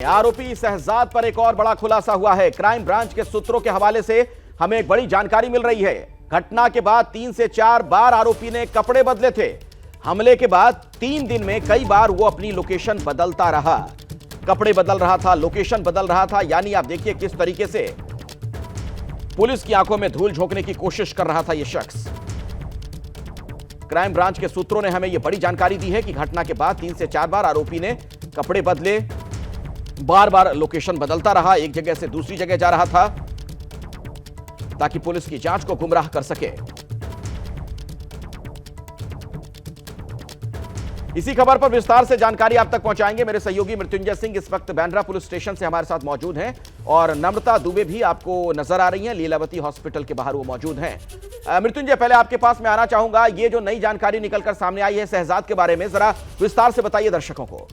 आरोपी शहजाद पर एक और बड़ा खुलासा हुआ है। क्राइम ब्रांच के सूत्रों के हवाले से हमें एक बड़ी जानकारी मिल रही है। घटना के बाद 3 से 4 बार आरोपी ने कपड़े बदले थे। हमले के बाद 3 दिन में कई बार वो अपनी लोकेशन बदलता रहा, कपड़े बदल रहा था, लोकेशन बदल रहा था। यानी आप देखिए किस तरीके से पुलिस की आंखों में धूल झोंकने की कोशिश कर रहा था यह शख्स। क्राइम ब्रांच के सूत्रों ने हमें यह बड़ी जानकारी दी है कि घटना के बाद 3 से 4 बार आरोपी ने कपड़े बदले, बार बार लोकेशन बदलता रहा, एक जगह से दूसरी जगह जा रहा था ताकि पुलिस की जांच को गुमराह कर सके। इसी खबर पर विस्तार से जानकारी आप तक पहुंचाएंगे मेरे सहयोगी मृत्युंजय सिंह। इस वक्त बांद्रा पुलिस स्टेशन से हमारे साथ मौजूद हैं और नम्रता दुबे भी आपको नजर आ रही हैं। लीलावती हॉस्पिटल के बाहर वो मौजूद हैं। मृत्युंजय, पहले आपके पास मैं आना चाहूंगा, ये जो नई जानकारी निकलकर सामने आई है शहजाद के बारे में, जरा विस्तार से बताइए दर्शकों को।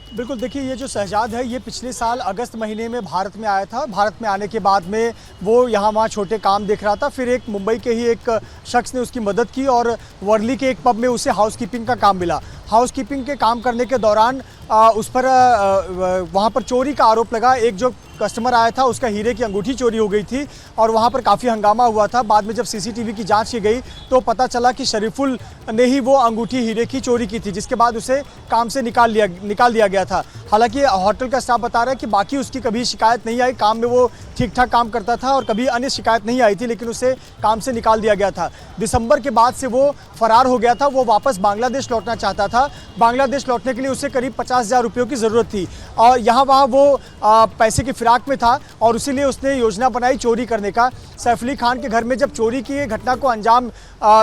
बिल्कुल, देखिए ये जो शहजाद है ये पिछले साल अगस्त महीने में भारत में आया था। भारत में आने के बाद में वो यहाँ वहाँ छोटे काम देख रहा था। फिर एक मुंबई के ही एक शख्स ने उसकी मदद की और वर्ली के एक पब में उसे हाउसकीपिंग का काम मिला। हाउसकीपिंग के काम करने के दौरान उस पर वहाँ पर चोरी का आरोप लगा। एक जो कस्टमर आया था उसका हीरे की अंगूठी चोरी हो गई थी और वहाँ पर काफ़ी हंगामा हुआ था। बाद में जब सीसीटीवी की जांच की गई तो पता चला कि शरीफुल ने ही वो अंगूठी हीरे की चोरी की थी, जिसके बाद उसे काम से निकाल दिया गया था। हालांकि होटल का स्टाफ बता रहा है कि बाकी उसकी कभी शिकायत नहीं आई, काम में वो ठीक ठाक काम करता था और कभी अन्य शिकायत नहीं आई थी, लेकिन उसे काम से निकाल दिया गया था। दिसंबर के बाद से वो फरार हो गया था। वो वापस बांग्लादेश लौटना चाहता था। बांग्लादेश लौटने के लिए उसे करीब 50,000 रुपयों की ज़रूरत थी और यहाँ वहाँ वो पैसे की फिराक में था और इसीलिए उसने योजना बनाई चोरी करने का। सैफ अली खान के घर में जब चोरी की घटना को अंजाम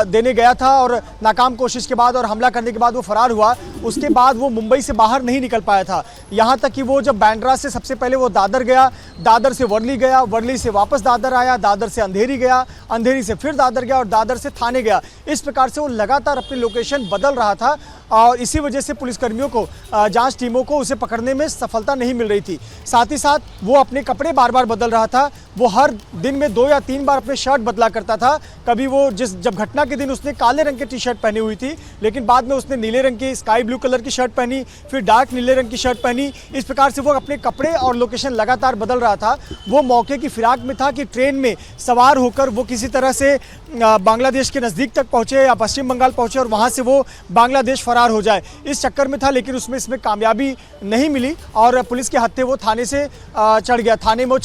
देने गया था और नाकाम कोशिश के बाद और हमला करने के बाद वो फरार हुआ, उसके बाद वो मुंबई से बाहर नहीं निकल पाया था। यहाँ तक कि वो जब बांद्रा से सबसे पहले वो दादर गया, दादर से वर्ली गया, वर्ली से वापस दादर आया, दादर से अंधेरी गया, अंधेरी से फिर दादर गया और दादर से थाने गया। इस प्रकार से वो लगातार अपनी लोकेशन बदल रहा था और इसी वजह से पुलिसकर्मियों को, जांच टीमों को उसे पकड़ने में सफलता नहीं मिल रही थी। साथ ही साथ वो अपने कपड़े बार बार बदल रहा था। वो हर दिन में 2 या 3 बार अपने शर्ट बदला करता था। कभी वो जब घटना के दिन उसने काले रंग की टी शर्ट पहनी हुई थी, लेकिन बाद में उसने नीले रंग की स्काई ब्लू कलर की शर्ट पहनी, फिर डार्क नीले रंग की शर्ट पहनी। इस प्रकार से वो अपने कपड़े और लोकेशन लगातार बदल रहा था। वो मौके की फिराक में था कि ट्रेन में सवार होकर वो किसी तरह से बांग्लादेश के नज़दीक तक पहुँचे या पश्चिम बंगाल पहुँचे और वहाँ से वो बांग्लादेश फरार हो जाए, इस चक्कर में था। लेकिन इसमें कामयाबी नहीं मिली और पुलिस के हत्थे वो थाने से चढ़ गया। थाने में